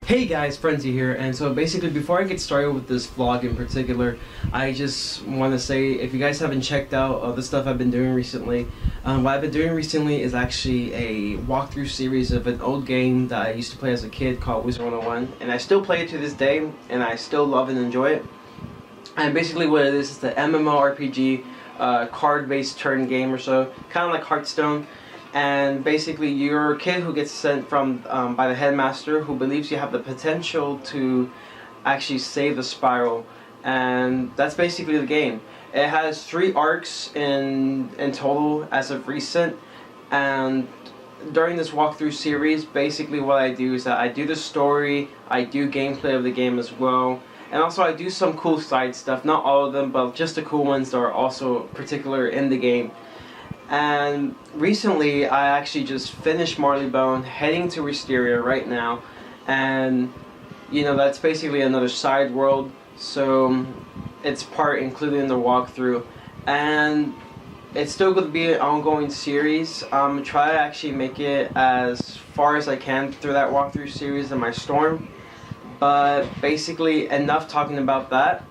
Hey guys, Frenzy here, and so basically before I get started with this vlog in particular, I just want to say if you guys haven't checked out the stuff I've been doing recently, what I've been doing recently is actually a walkthrough series of an old game that I used to play as a kid called Wizard 101, and I still play it to this day, and I still love and enjoy it. And basically what it is the MMORPG card-based turn game or so, kind of like Hearthstone. And basically you're a kid who gets sent from by the headmaster who believes you have the potential to actually save the spiral, and that's basically the game. It has 3 arcs in total as of recent, and during this walkthrough series basically what I do is that I do the story, I do gameplay of the game as well, and also I do some cool side stuff, not all of them but just the cool ones that are also particular in the game. And recently I actually just finished Marleybone, heading to Wisteria right now, and you know that's basically another side world, so it's part included in the walkthrough, and it's still going to be an ongoing series. Try to actually make it as far as I can through that walkthrough series in my storm, but basically enough talking about that.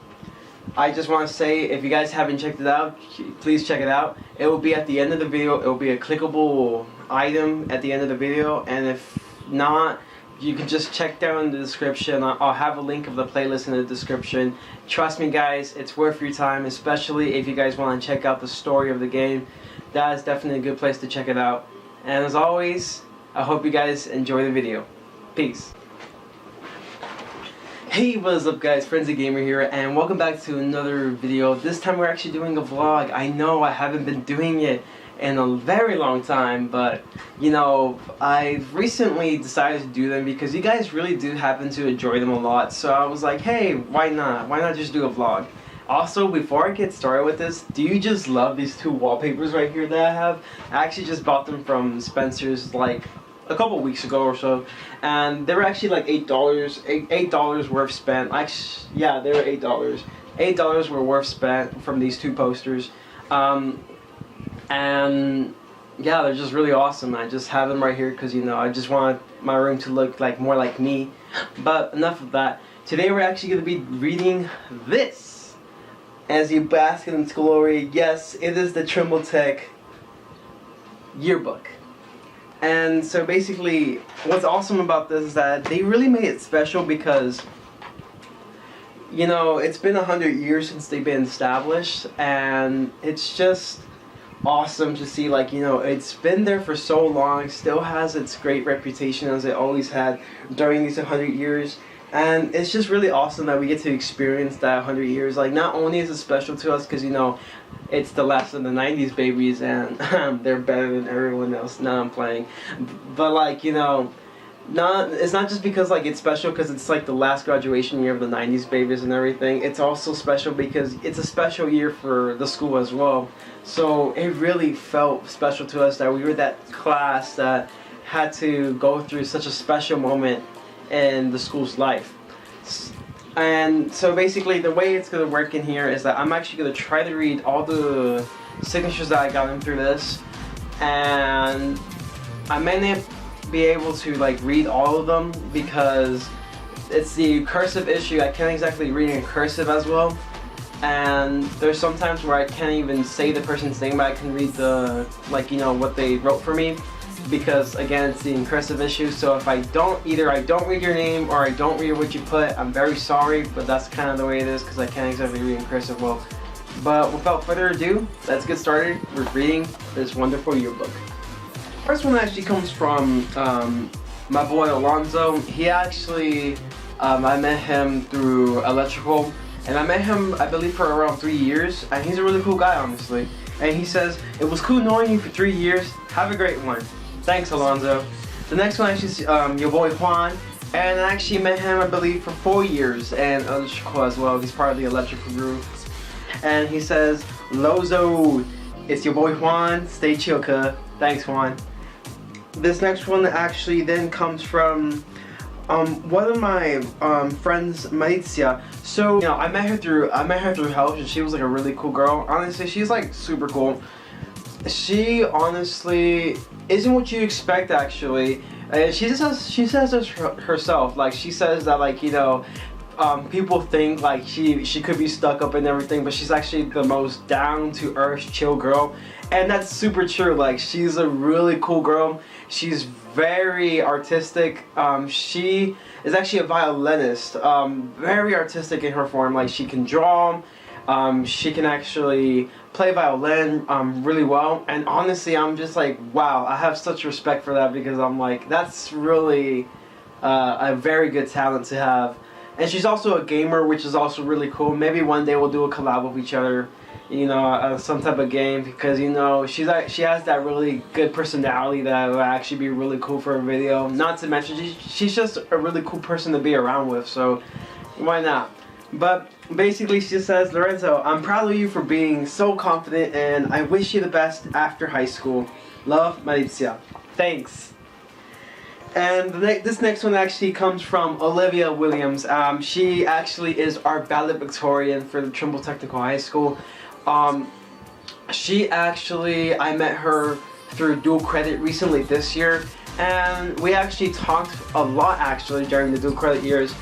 I just want to say, if you guys haven't checked it out, please check it out. It will be at the end of the video. It will be a clickable item at the end of the video, and if not, you can just check down in the description. I'll have a link of the playlist in the description. Trust me guys, it's worth your time, especially if you guys want to check out the story of the game. That is definitely a good place to check it out. And as always, I hope you guys enjoy the video. Peace. Hey, what is up guys, Frenzy Gamer here, and welcome back to another video. This time we're actually doing a vlog. I know I haven't been doing it in a very long time, but you know, I've recently decided to do them because you guys really do happen to enjoy them a lot, so I was like, hey, why not? Why not just do a vlog? Also, before I get started with this, do you just love these 2 wallpapers right here that I have? I actually just bought them from Spencer's like a couple weeks ago or so, and they were actually like $8 worth spent. Actually, yeah, they were $8 were worth spent from these 2 posters, and yeah, they're just really awesome. I just have them right here because, you know, I just want my room to look like more like me. But enough of that. Today we're actually going to be reading this as you bask in its glory. Yes, it is the Trimble Tech Yearbook. And so basically what's awesome about this is that they really made it special because, you know, it's been 100 years since they've been established, and it's just awesome to see, like, you know, it's been there for so long, still has its great reputation as it always had during these 100 years. And it's just really awesome that we get to experience that 100 years. Like, not only is it special to us because, you know, it's the last of the 90s babies and they're better than everyone else. Now I'm playing. But, like, you know, it's not just because, like, it's special because it's, like, the last graduation year of the 90s babies and everything. It's also special because it's a special year for the school as well. So it really felt special to us that we were that class that had to go through such a special moment in the school's life. And so basically the way it's going to work in here is that I'm actually going to try to read all the signatures that I got in through this, and I may not be able to like read all of them because it's the cursive issue. I can't exactly read in cursive as well, and there's sometimes where I can't even say the person's name, but I can read the, like, you know, what they wrote for me, because again it's the incursive issue. So if I don't read your name or I don't read what you put, I'm very sorry, but that's kind of the way it is because I can't exactly read in cursive well. But without further ado, let's get started with reading this wonderful yearbook. First one actually comes from my boy Alonzo. He actually, I met him through electrical, and I met him I believe for around 3 years, and he's a really cool guy, honestly. And he says, "It was cool knowing you for 3 years. Have a great one." Thanks, Alonzo. The next one actually is your boy Juan, and I actually met him I believe for 4 years, and electrical as well. He's part of the electrical group. And he says, "Lozo, it's your boy Juan. Stay chill, cuh." Thanks, Juan. This next one actually then comes from one of my friends, Malizia. So, you know, I met her through Help, and she was like a really cool girl. Honestly, she's like super cool. She honestly isn't what you expect, actually. And she says this herself. Like she says that like people think like she could be stuck up and everything, but she's actually the most down to earth, chill girl, and that's super true. Like she's a really cool girl. She's very artistic. She is actually a violinist. Very artistic in her form. Like she can draw. She can actually play violin really well. And honestly, I'm just like, wow, I have such respect for that, because I'm like, that's really a very good talent to have. And she's also a gamer, which is also really cool. Maybe one day we'll do a collab with each other, some type of game, because she has that really good personality that will actually be really cool for a video. Not to mention she's just a really cool person to be around with, so why not? But basically she says, Lorenzo, I'm proud of you for being so confident, and I wish you the best after high school. Love, Malizia. Thanks. And this next one actually comes from Olivia Williams. She actually is our valedictorian for the Trimble Technical High School. I met her through dual credit recently this year, and we actually talked a lot actually during the dual credit years.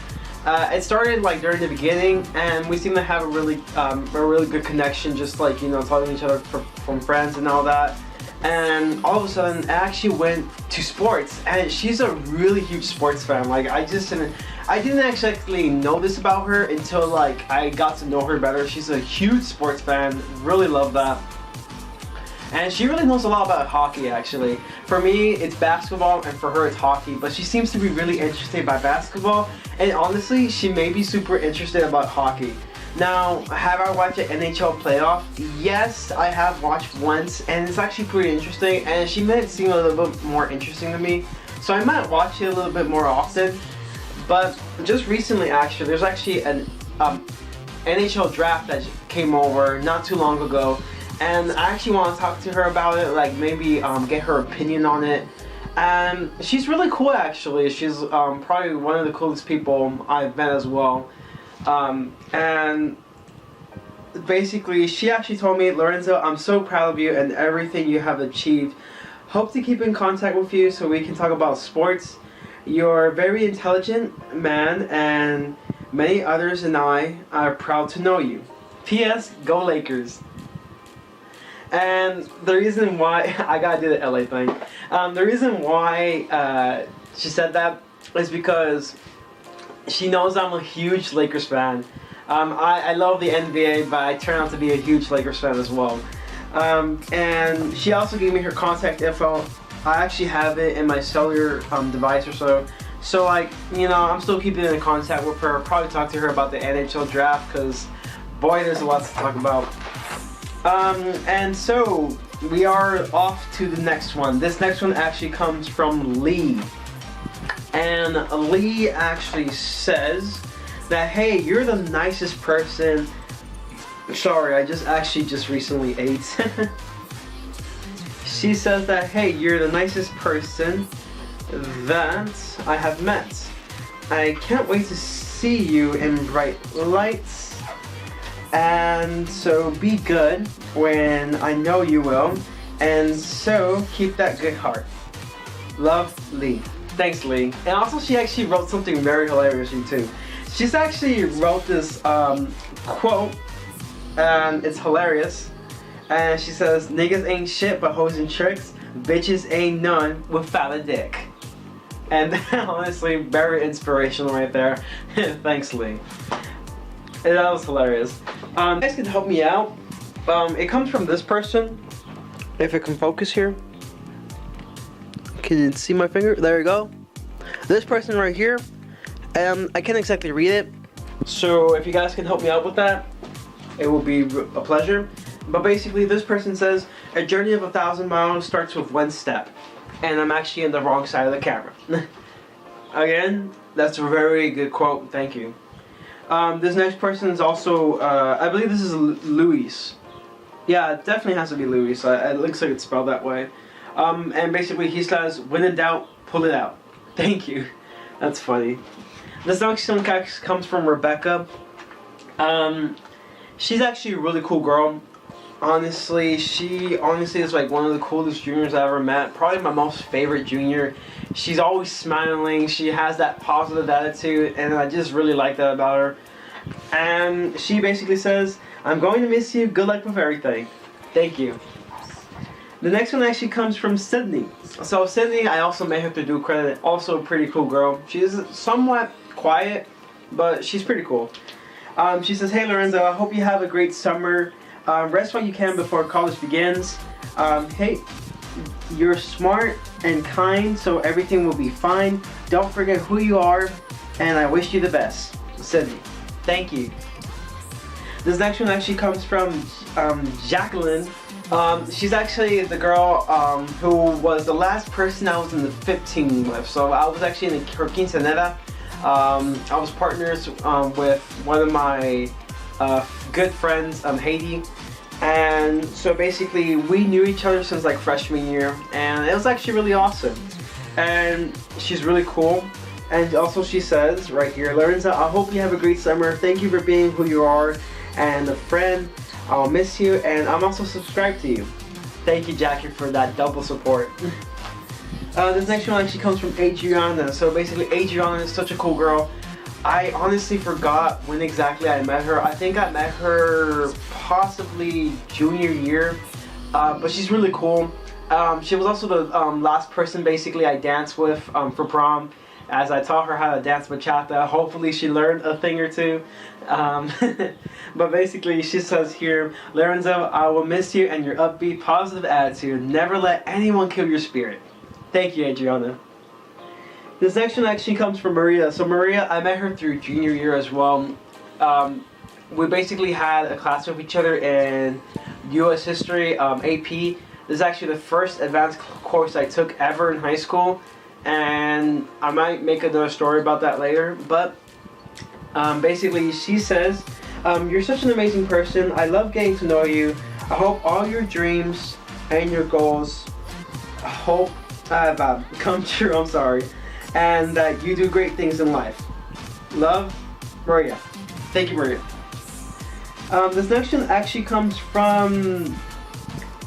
It started like during the beginning, and we seem to have a really good connection, just like talking to each other from friends and all that. And all of a sudden, I actually went to sports, and she's a really huge sports fan. Like I didn't actually know this about her until like I got to know her better. She's a huge sports fan. Really love that. And she really knows a lot about hockey actually. For me, it's basketball, and for her, it's hockey. But she seems to be really interested by basketball, and honestly, she may be super interested about hockey. Now, have I watched an NHL playoff? Yes, I have watched once, and it's actually pretty interesting, and she made it seem a little bit more interesting to me, so I might watch it a little bit more often. But just recently actually, there's actually an NHL draft that came over not too long ago, and I actually want to talk to her about it, like maybe get her opinion on it. And she's really cool actually. She's probably one of the coolest people I've met as well. And basically she actually told me, Lorenzo, I'm so proud of you and everything you have achieved. Hope to keep in contact with you so we can talk about sports. You're a very intelligent man, and many others and I are proud to know you. P.S. Go Lakers. And the reason why I gotta do the LA thing, the reason why she said that is because she knows I'm a huge Lakers fan. I love the NBA, but I turn out to be a huge Lakers fan as well. And she also gave me her contact info. I actually have it in my cellular device or so. So like, I'm still keeping in contact with her. I'll probably talk to her about the NHL draft, because boy, there's a lot to talk about. And so we are off to the next one. This next one actually comes from Lee. And Lee actually says that, hey, you're the nicest person. Sorry, I just recently ate. She says that, hey, you're the nicest person that I have met. I can't wait to see you in bright lights. And so be good when I know you will. And so keep that good heart. Love, Lee. Thanks, Lee. And also she actually wrote something very hilarious too. She's actually wrote this quote, and it's hilarious. And she says, niggas ain't shit but hoes and tricks. Bitches ain't none without a dick. And honestly, very inspirational right there. Thanks, Lee. And that was hilarious. You guys can help me out. It comes from this person. If it can focus here. Can you see my finger? There we go. This person right here. I can't exactly read it. So if you guys can help me out with that, it will be a pleasure. But basically this person says, a journey of 1,000 miles starts with one step. And I'm actually on the wrong side of the camera. Again, that's a very good quote. Thank you. This next person is also, I believe this is Luis. Yeah, it definitely has to be Luis. It looks like it's spelled that way. And basically he says, when in doubt, pull it out. Thank you. That's funny. This next one comes from Rebecca. She's actually a really cool girl. honestly, she honestly is like one of the coolest juniors I ever met. Probably my most favorite junior. She's always smiling. She has that positive attitude, and I just really like that about her. And she basically says, "I'm going to miss you. Good luck with everything." Thank you. The next one actually comes from Sydney. So Sydney, I also met her through Dual Credit. Also a pretty cool girl. She's somewhat quiet, but she's pretty cool. She says, "Hey Lorenzo, I hope you have a great summer. Rest while you can before college begins. Hey, you're smart and kind, so everything will be fine. Don't forget who you are, and I wish you the best." Sydney. Thank you. This next one actually comes from Jacqueline. She's actually the girl who was the last person I was in the 15 with. So I was actually in her quinceanera. I was partners with one of my good friends, Haiti. And so basically we knew each other since like freshman year, and it was actually really awesome. And she's really cool. And also she says right here, "Lorenzo, I hope you have a great summer. Thank you for being who you are and a friend. I'll miss you, and I'm also subscribed to you." Thank you, Jackie, for that double support. This next one actually comes from Adriana. So basically Adriana is such a cool girl. I honestly forgot when exactly I met her. I think I met her possibly junior year, but she's really cool. She was also the last person basically I danced with for prom, as I taught her how to dance bachata. Hopefully she learned a thing or two. But basically she says here, "Lorenzo, I will miss you and your upbeat, positive attitude. Never let anyone kill your spirit." Thank you, Adriana. This next one actually comes from Maria. So Maria, I met her through junior year as well. We basically had a class with each other in U.S. History, AP. This is actually the first advanced course I took ever in high school. And I might make another story about that later. But basically she says, "You're such an amazing person. I love getting to know you. I hope all your dreams and your goals come true. I'm sorry. And that you do great things in life. Love, Maria." Thank you, Maria. This next one actually comes from,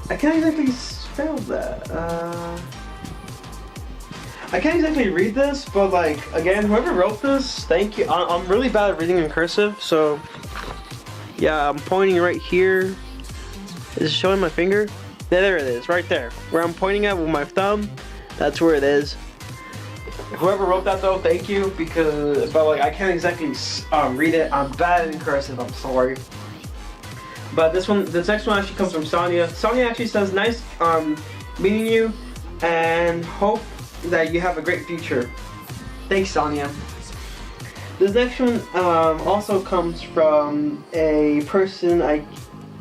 I can't exactly spell that. I can't exactly read this, but like, again, whoever wrote this, thank you. I'm really bad at reading in cursive, so yeah, I'm pointing right here. Is it showing my finger? There it is, right there. Where I'm pointing at with my thumb, that's where it is. Whoever wrote that though, thank you, but like I can't exactly read it. I'm bad in cursive, I'm sorry. But this next one actually comes from Sonia. Sonia actually says, "Nice meeting you, and hope that you have a great future." Thanks, Sonia. This next one also comes from a person. I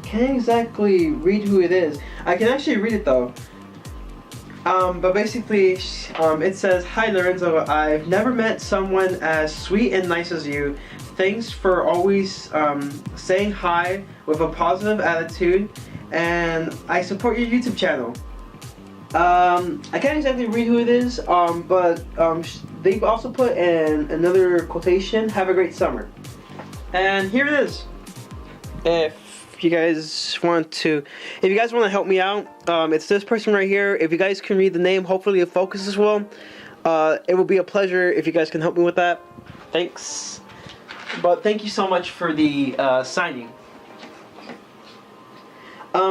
can't exactly read who it is. I can actually read it though. But basically, it says, "Hi Lorenzo, I've never met someone as sweet and nice as you. Thanks for always saying hi with a positive attitude, and I support your YouTube channel." I can't exactly read who it is, but they've also put in another quotation, "Have a great summer." And here it is. If you guys want to help me out, it's this person right here. If you guys can read the name, hopefully it focuses well. It will be a pleasure if you guys can help me with that. Thanks. But thank you so much for the signing.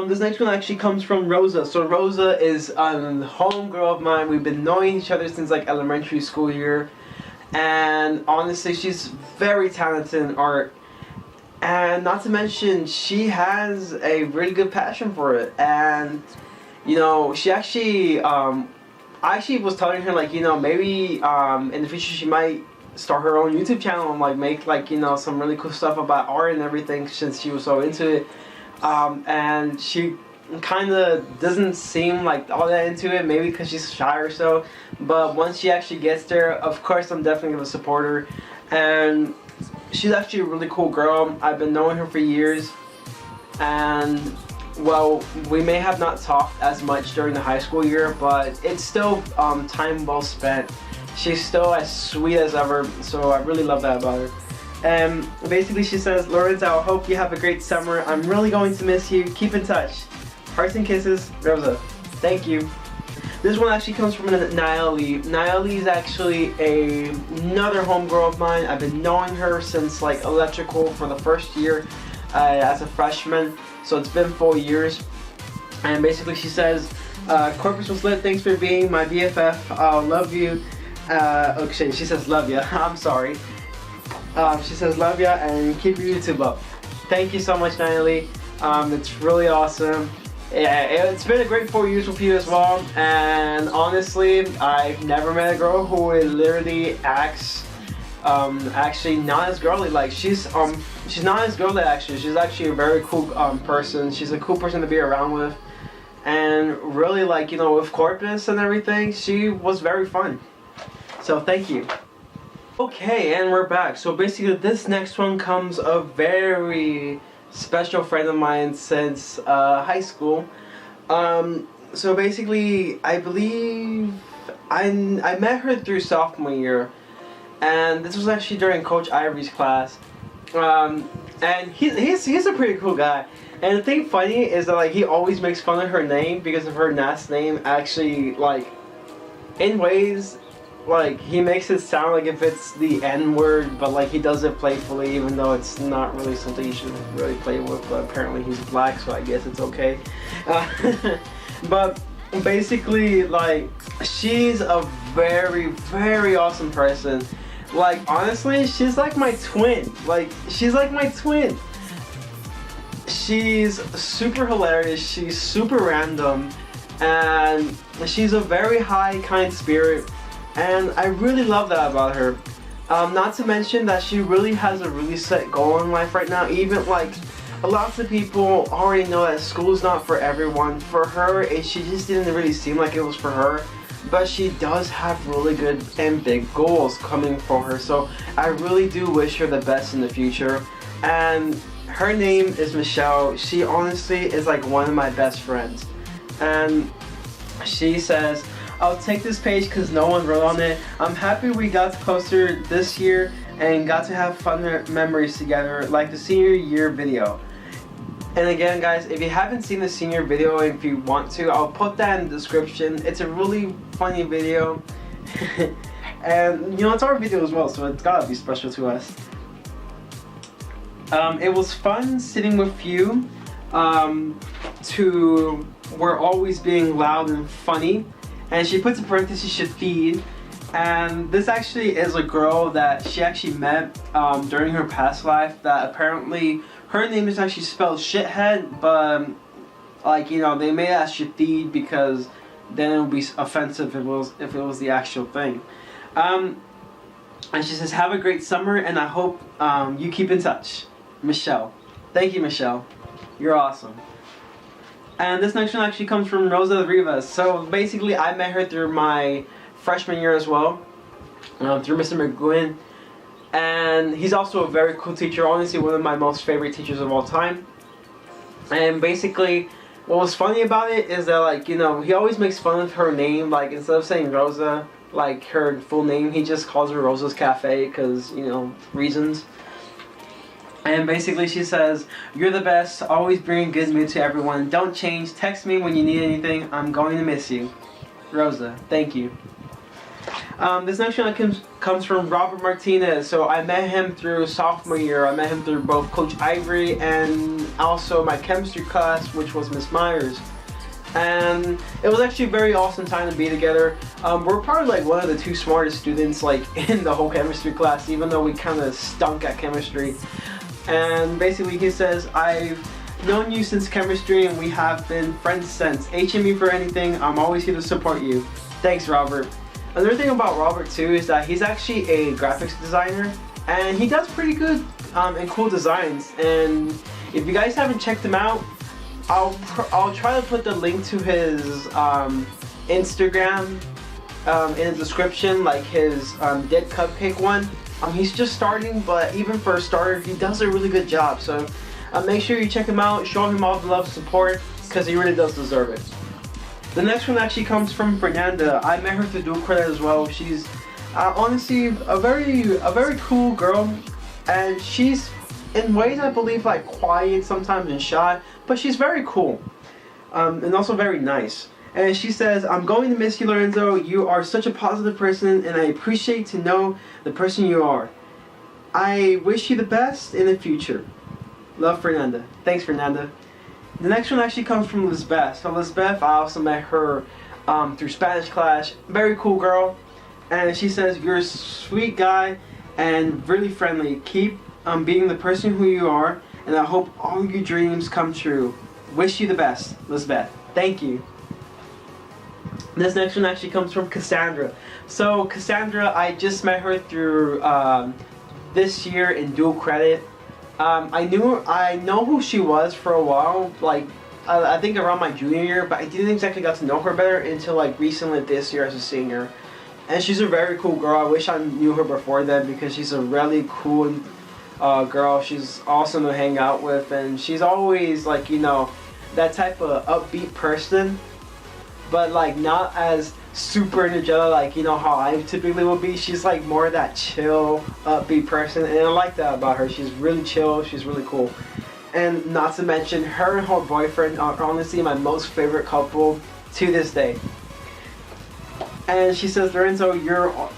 This next one actually comes from Rosa. So Rosa is a homegirl of mine. We've been knowing each other since like elementary school year. And honestly, she's very talented in art. And not to mention, she has a really good passion for it. And, you know, she actually, I actually was telling her, like, you know, maybe in the future she might start her own YouTube channel and, like, make, like, you know, some really cool stuff about art and everything, since she was so into it. And she kind of doesn't seem like all that into it, maybe because she's shy or so. But once she actually gets there, of course, I'm definitely going to support her. And she's actually a really cool girl. I've been knowing her for years, and well, we may have not talked as much during the high school year, but it's still time well spent. She's still as sweet as ever, so I really love that about her. And basically she says, Lorenzo, I hope you have a great summer. I'm really going to miss you. Keep in touch. Hearts and kisses, Rosa. Thank you. This one actually comes from Naeli. Naeli is actually another homegirl of mine. I've been knowing her since like electrical for the first year as a freshman. So it's been 4 years. And basically she says, Corpus was lit. Thanks for being my BFF. Love you. Okay, she says love ya. I'm sorry. She says love ya and keep your YouTube up. Thank you so much, Naeli. It's really awesome. Yeah, it's been a great 4 years with you as well, and honestly, I've never met a girl who literally acts actually not as girly. Like she's not as girly actually. She's actually a very cool person. She's a cool person to be around with, and really, like, you know, with Corpus and everything, she was very fun. So thank you. Okay, and we're back. So basically, this next one comes a very special friend of mine since high school. So basically, I believe I met her through sophomore year, and this was actually during Coach Ivory's class. And he's a pretty cool guy. And the thing funny is that like he always makes fun of her name because of her last name. Actually, like in ways, like he makes it sound like if it's the N word, but like he does it playfully, even though it's not really something you should really play with. But apparently he's black, so I guess it's okay. But basically, like, she's a very, very awesome person. Like, honestly, she's like my twin. Like, she's like my twin. She's super hilarious. She's super random, and she's a very high, kind spirit. And I really love that about her. Not to mention that she really has a really set goal in life right now. Even like lots of people already know that school's not for everyone. For her, she just didn't really seem like it was for her. But she does have really good and big goals coming for her. So I really do wish her the best in the future. And her name is Michelle. She honestly is like one of my best friends. And she says, I'll take this page because no one wrote on it. I'm happy we got closer this year and got to have fun memories together, like the senior year video. And again, guys, if you haven't seen the senior video, if you want to, I'll put that in the description. It's a really funny video. And you know, it's our video as well, so it's gotta be special to us. It was fun sitting with you. We're always being loud and funny. And she puts in parentheses, should feed. And this actually is a girl that she actually met during her past life, that apparently her name is actually spelled shithead, but like, you know, they made it as Shafid because then it would be offensive if it was the actual thing. And she says, have a great summer and I hope you keep in touch. Michelle. Thank you, Michelle. You're awesome. And this next one actually comes from Rosa Rivas. So basically, I met her through my freshman year as well, through Mr. McGuinn. And he's also a very cool teacher, honestly one of my most favorite teachers of all time. And basically, what was funny about it is that, like, you know, he always makes fun of her name. Like, instead of saying Rosa, like her full name, he just calls her Rosa's Cafe because, you know, reasons. And basically she says, you're the best, always bring good mood to everyone. Don't change, text me when you need anything. I'm going to miss you. Rosa, thank you. This next one comes from Robert Martinez. So I met him through sophomore year. I met him through both Coach Ivory and also my chemistry class, which was Miss Myers. And it was actually a very awesome time to be together. We're probably like one of the two smartest students like in the whole chemistry class, even though we kind of stunk at chemistry. And basically he says, I've known you since chemistry and we have been friends since. HME for anything, I'm always here to support you. Thanks, Robert. Another thing about Robert too is that he's actually a graphics designer and he does pretty good and cool designs. And if you guys haven't checked him out, I'll try to put the link to his Instagram in the description, like his Dead Cupcake one. He's just starting, but even for a starter, he does a really good job. So make sure you check him out, show him all the love and support, because he really does deserve it. The next one actually comes from Fernanda. I met her through dual credit as well. She's honestly a very cool girl. and she's in ways I believe like quiet sometimes and shy, but she's very cool, and also very nice. And she says, "I'm going to miss you, Lorenzo. You are such a positive person, and I appreciate to know the person you are. I wish you the best in the future. Love, Fernanda." Thanks, Fernanda. The next one actually comes from Lisbeth. So Lisbeth, I also met her through Spanish class. Very cool girl. And she says, "You're a sweet guy and really friendly. Keep being the person who you are, and I hope all your dreams come true. Wish you the best, Lisbeth." Thank you. This next one actually comes from Cassandra. So Cassandra, I just met her through this year in dual credit. I know who she was for a while, like I think around my junior year, but I didn't exactly got to know her better until like recently this year as a senior. And she's a very cool girl. I wish I knew her before then because she's a really cool girl. She's awesome to hang out with, and she's always like, you know, that type of upbeat person, but like not as super energetic like, you know, how I typically would be. She's like more that chill, upbeat person, and I like that about her. She's really chill, she's really cool. And not to mention, her and her boyfriend are honestly my most favorite couple to this day. And she says, "Lorenzo,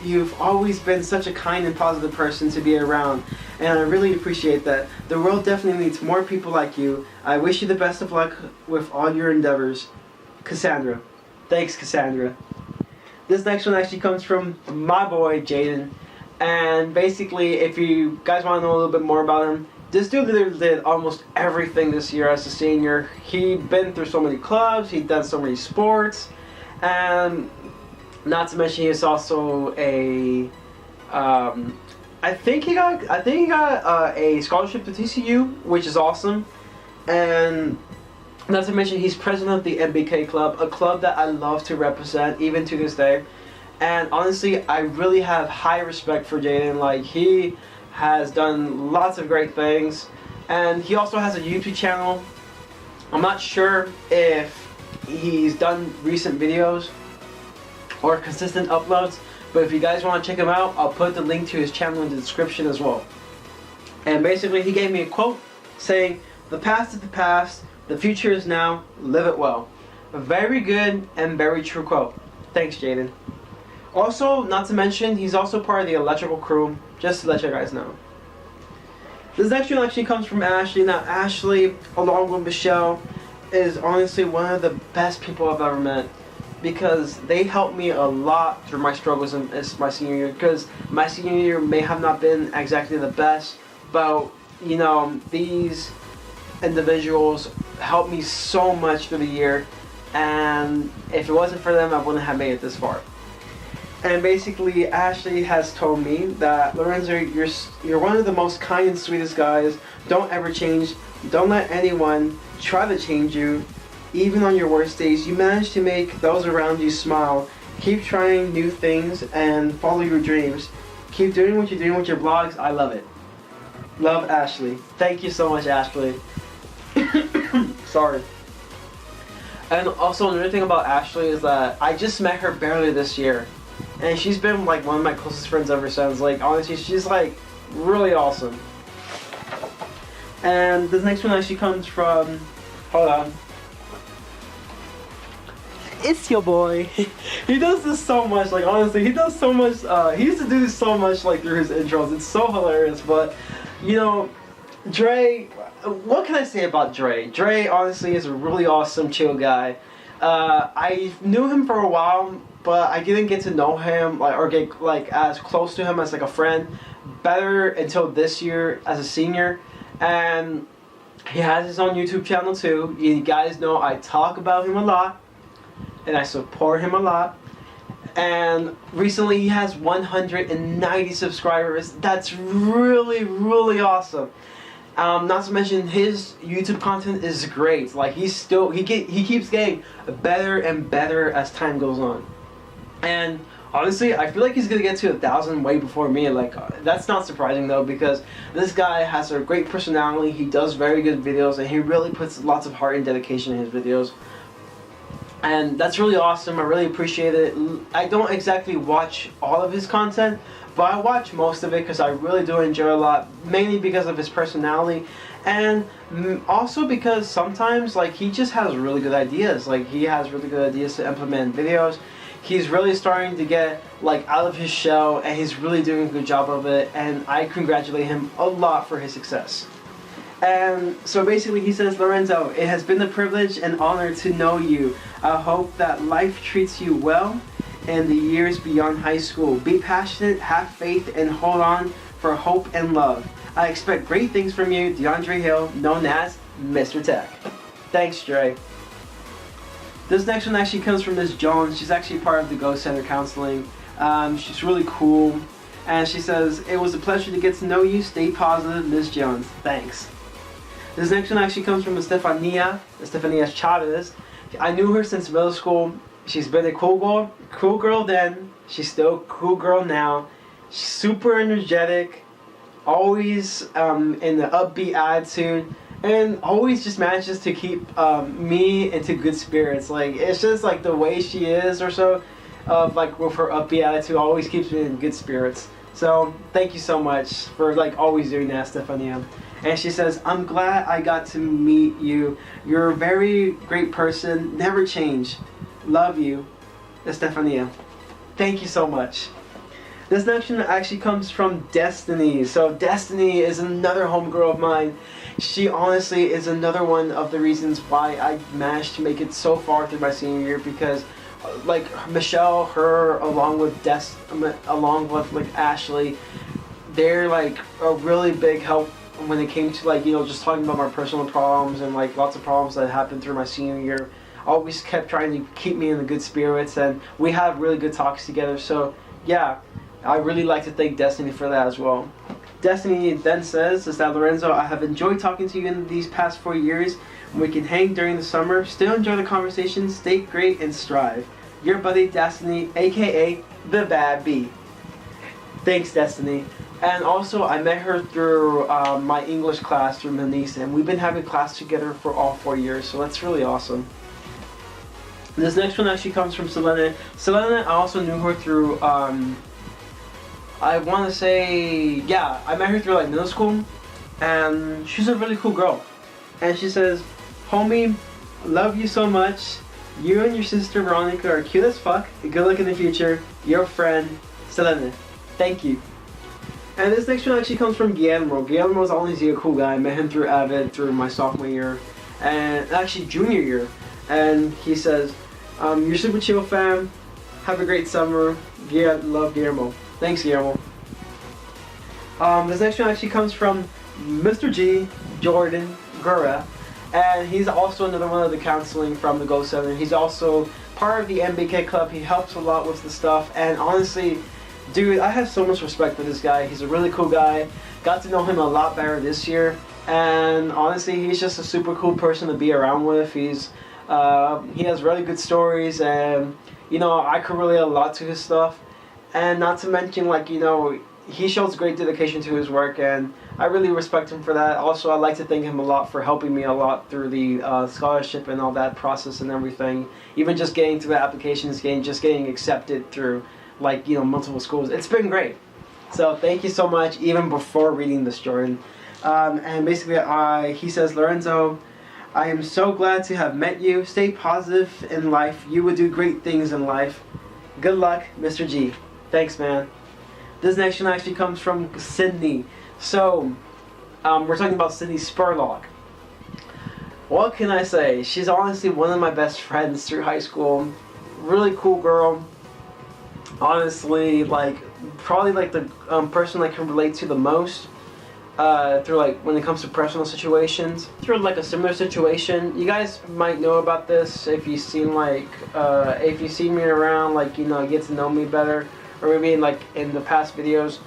you've always been such a kind and positive person to be around, and I really appreciate that. The world definitely needs more people like you. I wish you the best of luck with all your endeavors. Cassandra." Thanks, Cassandra. This next one actually comes from my boy, Jaden. And basically, if you guys want to know a little bit more about him, this dude literally did almost everything this year as a senior. He'd been through so many clubs, he'd done so many sports, and not to mention he is also a, I think he got a scholarship to TCU, which is awesome. And not to mention, he's president of the MBK Club, a club that I love to represent even to this day. And honestly, I really have high respect for Jaden. Like, he has done lots of great things, and he also has a YouTube channel. I'm not sure if he's done recent videos or consistent uploads, but if you guys want to check him out, I'll put the link to his channel in the description as well. And basically, he gave me a quote saying, "The past is the past. The future is now, live it well." A very good and very true quote. Thanks, Jaden. Also, not to mention, he's also part of the electrical crew, just to let you guys know. This next one actually comes from Ashley. Now, Ashley, along with Michelle, is honestly one of the best people I've ever met, because they helped me a lot through my struggles in my senior year, because my senior year may have not been exactly the best, but, you know, these individuals helped me so much through the year, and if it wasn't for them, I wouldn't have made it this far. And basically, Ashley has told me that, "Lorenzo, you're one of the most kind and sweetest guys. Don't ever change. Don't let anyone try to change you. Even on your worst days, you manage to make those around you smile. Keep trying new things and follow your dreams. Keep doing what you're doing with your blogs. I love it." Love, Ashley. Thank you so much, Ashley. Sorry. And also, another thing about Ashley is that I just met her barely this year, and she's been like one of my closest friends ever since. Like, honestly, she's like really awesome. And this next one actually comes from, hold on, it's your boy. He does this so much. Like, honestly, he does so much. He used to do this so much, like, through his intros. It's so hilarious. But, you know, Dre, what can I say about Dre? Dre, honestly, is a really awesome, chill guy. I knew him for a while, but I didn't get to know him, like, or get like as close to him as like a friend better until this year as a senior. And he has his own YouTube channel too. You guys know I talk about him a lot, and I support him a lot. And recently he has 190 subscribers. That's really, really awesome. Not to mention, his YouTube content is great. Like, he keeps getting better and better as time goes on. And honestly, I feel like he's gonna get to 1,000 way before me. Like, that's not surprising though, because this guy has a great personality. He does very good videos, and he really puts lots of heart and dedication in his videos. And that's really awesome. I really appreciate it. I don't exactly watch all of his content, but I watch most of it because I really do enjoy a lot, mainly because of his personality, and also because sometimes like he just has really good ideas. Like he has really good ideas to implement videos. He's really starting to get like out of his shell, and he's really doing a good job of it, and I congratulate him a lot for his success. And so basically he says, Lorenzo, it has been a privilege and honor to know you. I hope that life treats you well in the years beyond high school. Be passionate, have faith, and hold on for hope and love. I expect great things from you, DeAndre Hill, known as Mr. Tech. Thanks, Dre. This next one actually comes from Ms. Jones. She's actually part of the Go Center Counseling. She's really cool. And she says, it was a pleasure to get to know you. Stay positive, Ms. Jones. Thanks. This next one actually comes from Estefania Chavez. I knew her since middle school. She's been a cool girl then. She's still a cool girl now. She's super energetic, always in the upbeat attitude, and always just manages to keep me into good spirits. Like, it's just like the way she is or so, like with her upbeat attitude, always keeps me in good spirits. So thank you so much for like always doing that, Stefania. And she says, I'm glad I got to meet you. You're a very great person. Never change. Love you, Estefania. Thank you so much. This next one actually comes from Destiny. So Destiny is another homegirl of mine. She honestly is another one of the reasons why I managed to make it so far through my senior year, because like Michelle, her, along with like Ashley, they're like a really big help when it came to like, you know, just talking about my personal problems and like lots of problems that happened through my senior year. Always kept trying to keep me in the good spirits, and we have really good talks together. So yeah, I really like to thank Destiny for that as well. Destiny then says, is that Lorenzo, I have enjoyed talking to you in these past 4 years. We can hang during the summer. Still enjoy the conversation. Stay great and strive. Your buddy Destiny, aka the Bad Bee. Thanks, Destiny. And also, I met her through my English class through Manisa, and we've been having class together for all 4 years, so that's really awesome. This next one actually comes from Selena. Selena, I also knew her through, I want to say, yeah, I met her through like middle school, and she's a really cool girl. And she says, homie, love you so much. You and your sister Veronica are cute as fuck. Good luck in the future. Your friend, Selena. Thank you. And this next one actually comes from Guillermo. Guillermo is honestly a cool guy. I met him through Avid through my sophomore year, and actually junior year. And he says, you're super chill, fam. Have a great summer. Yeah, love, Guillermo. Thanks, Guillermo. This next one actually comes from Mr. G, Jordan Gura, and he's also another one of the counseling from the Go Center. He's also part of the MBK club. He helps a lot with the stuff, and honestly, dude, I have so much respect for this guy. He's a really cool guy. Got to know him a lot better this year, and honestly, he's just a super cool person to be around with. He has really good stories, and you know, I could relate a lot to his stuff. And not to mention, like, you know, he shows great dedication to his work, and I really respect him for that. Also, I'd like to thank him a lot for helping me a lot through the scholarship and all that process and everything. Even just getting through the applications, getting accepted through, like, you know, multiple schools. It's been great. So thank you so much, even before reading this, Jordan. And basically, he says, Lorenzo, I am so glad to have met you. Stay positive in life. You will do great things in life. Good luck, Mr. G. Thanks, man. This next one actually comes from Sydney. So, we're talking about Sydney Spurlock. What can I say? She's honestly one of my best friends through high school. Really cool girl. Honestly, like, probably like the person I can relate to the most. Through like when it comes to personal situations. Through like a similar situation. You guys might know about this if you've seen like, if you see me around, like, you know, get to know me better. Or maybe in like in the past videos.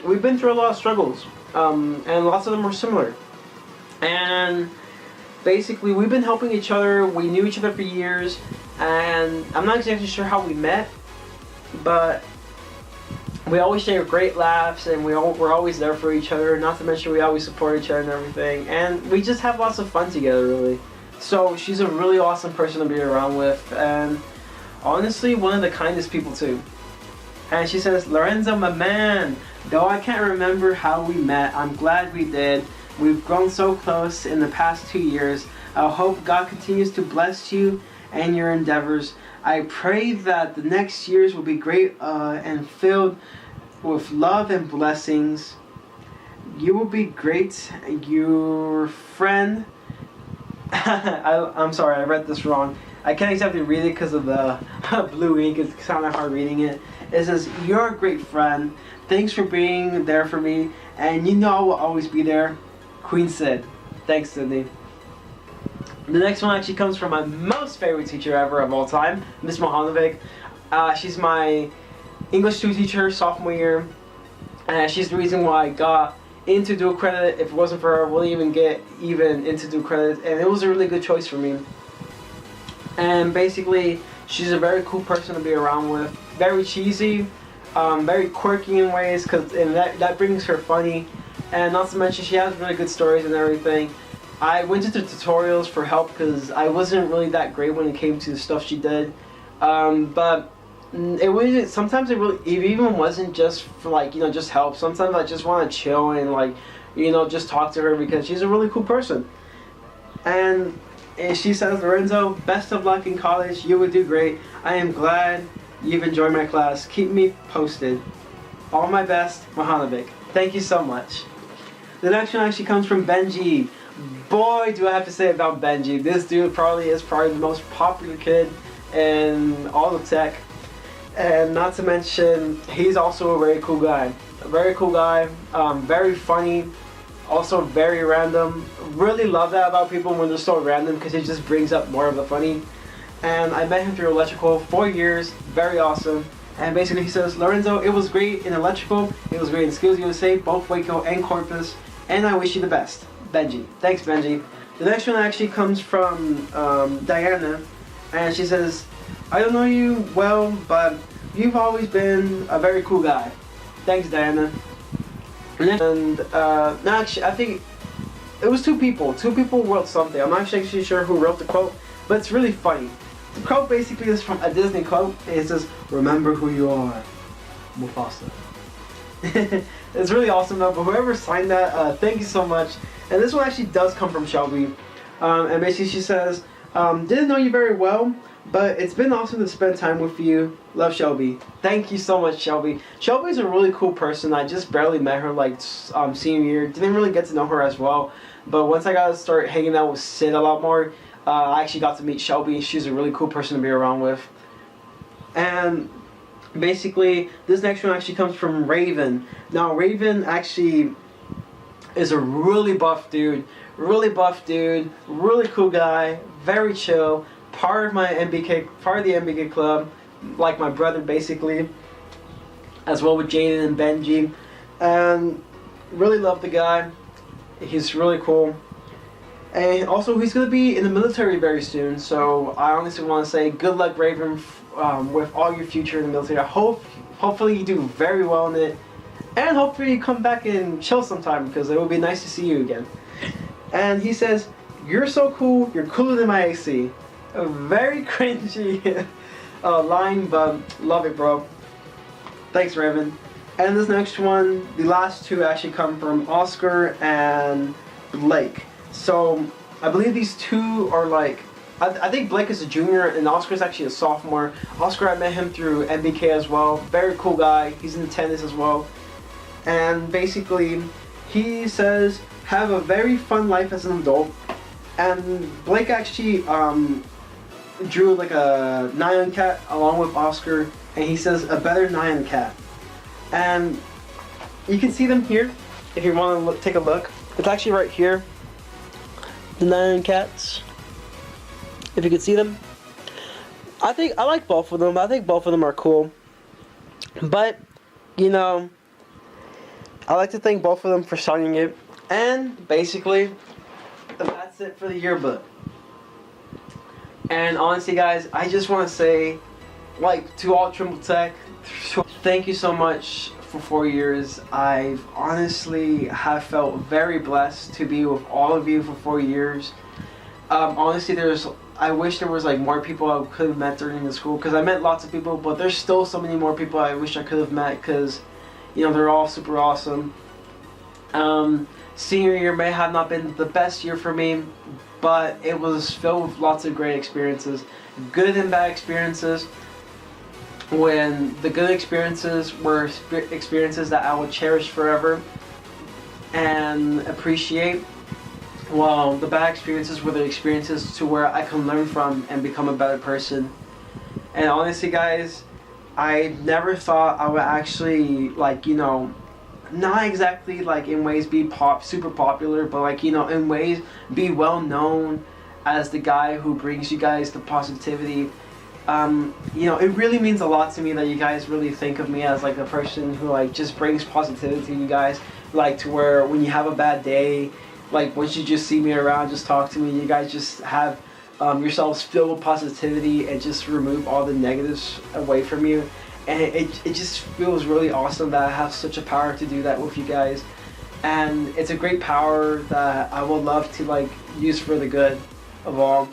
We've been through a lot of struggles. And lots of them were similar. And basically we've been helping each other. We knew each other for years. And I'm not exactly sure how we met. But we always share great laughs, and we're always there for each other. Not to mention we always support each other and everything. And we just have lots of fun together, really. So she's a really awesome person to be around with, and honestly, one of the kindest people too. And she says, Lorenzo, my man, though I can't remember how we met, I'm glad we did. We've grown so close in the past 2 years. I hope God continues to bless you and your endeavors. I pray that the next years will be great and filled with love and blessings. You will be great. Your friend... I'm sorry, I read this wrong. I can't exactly read it because of the blue ink. It's kind of hard reading it. It says, you're a great friend. Thanks for being there for me. And you know I will always be there. Queen Sid. Thanks, Sydney. The next one actually comes from my most favorite teacher ever of all time, Miss Mohanovic. She's my English 2 teacher, sophomore year. And she's the reason why I got into dual credit. If it wasn't for her, I wouldn't even get into dual credit. And it was a really good choice for me. And basically, she's a very cool person to be around with. Very cheesy, very quirky in ways, and that brings her funny. And not to mention, she has really good stories and everything. I went into tutorials for help because I wasn't really that great when it came to the stuff she did. But it was sometimes it even wasn't just for like just help. Sometimes I just want to chill and like just talk to her because she's a really cool person. And she says, Lorenzo, best of luck in college. You would do great. I am glad you've enjoyed my class. Keep me posted. All my best, Mohanovic. Thank you so much. The next one actually comes from Benji. Boy, do I have to say about Benji. This dude probably is the most popular kid in all of tech. And not to mention, he's also a very cool guy. A very cool guy, very funny, also very random. Really love that about people when they're so random because it just brings up more of the funny. And I met him through electrical, 4 years, very awesome. And basically he says, Lorenzo, it was great in electrical, it was great in Skills USA, both Waco and Corpus, and I wish you the best. Benji. Thanks, Benji. The next one actually comes from Diana, and she says, I don't know you well, but you've always been a very cool guy. Thanks, Diana. And actually, I think it was 2 people. 2 people wrote something. I'm not actually sure who wrote the quote, but it's really funny. The quote basically is from a Disney quote, and it says, remember who you are, Mufasa. It's really awesome though, but whoever signed that, thank you so much. And this one actually does come from Shelby. And basically she says, didn't know you very well, but it's been awesome to spend time with you. Love, Shelby. Thank you so much, Shelby. Shelby's a really cool person. I just barely met her like senior year. Didn't really get to know her as well. But once I got to start hanging out with Sid a lot more, I actually got to meet Shelby. She's a really cool person to be around with. And basically, this next one actually comes from Raven. Now, Raven actually is a really buff dude. Really cool guy, very chill, part of the MBK club, like my brother basically, as well with Jaden and Benji, and really love the guy. He's really cool, and also he's gonna be in the military very soon. So I honestly want to say good luck, Raven, with all your future in the military. Hopefully you do very well in it, and hopefully you come back and chill sometime because it would be nice to see you again. And he says, you're so cool, you're cooler than my AC. A very cringy line, but love it, bro. Thanks, Raven. And this next one, the last 2 actually come from Oscar and Blake. So I believe these 2 are like, I think Blake is a junior and Oscar is actually a sophomore. Oscar, I met him through MBK as well. Very cool guy. He's in tennis as well. And basically, he says, have a very fun life as an adult. And Blake actually drew like a Nyan cat along with Oscar, and he says a better Nyan cat. And you can see them here if you want to take a look. It's actually right here, the Nyan cats. If you can see them, I like both of them. I think both of them are cool. But I like to thank both of them for signing it. And basically, that's it for the yearbook. And honestly, guys, I just want to say, like, to all Trimble Tech, thank you so much for 4 years. I've honestly have felt very blessed to be with all of you for 4 years. Honestly, there's I wish there was like more people I could have met during the school, because I met lots of people, but there's still so many more people I wish I could have met, because you know, they're all super awesome. Senior year may have not been the best year for me, but it was filled with lots of great experiences, good and bad experiences. When the good experiences were experiences that I will cherish forever and appreciate, while the bad experiences were the experiences to where I can learn from and become a better person. And honestly, guys, I never thought I would actually, like, you know, not exactly like in ways be super popular, but like, you know, in ways be well known as the guy who brings you guys the positivity. You know, it really means a lot to me that you guys really think of me as like a person who like just brings positivity to you guys, like to where when you have a bad day, like once you just see me around, just talk to me, you guys just have yourselves filled with positivity and just remove all the negatives away from you. And it just feels really awesome that I have such a power to do that with you guys. And it's a great power that I would love to like use for the good of all.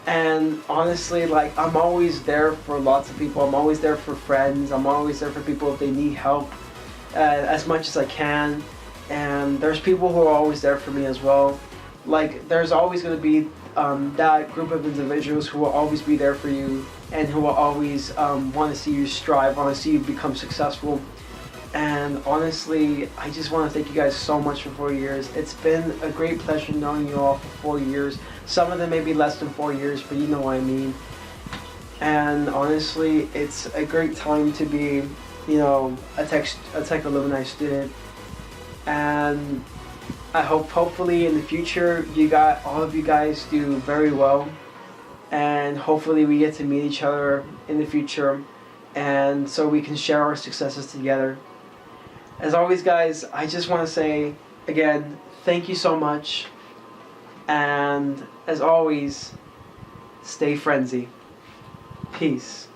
And honestly, like, I'm always there for lots of people. I'm always there for friends. I'm always there for people if they need help, as much as I can. And there's people who are always there for me as well. Like, there's always going to be that group of individuals who will always be there for you and who will always want to see you strive, want to see you become successful. And honestly, I just want to thank you guys so much for 4 years. It's been a great pleasure knowing you all for 4 years. Some of them may be less than 4 years, but you know what I mean. And honestly, it's a great time to be, you know, a tech alumni student. And I hope, hopefully in the future, all of you guys do very well. And hopefully we get to meet each other in the future, and so we can share our successes together. As always, guys, I just want to say again, thank you so much. And as always, stay frenzy. Peace.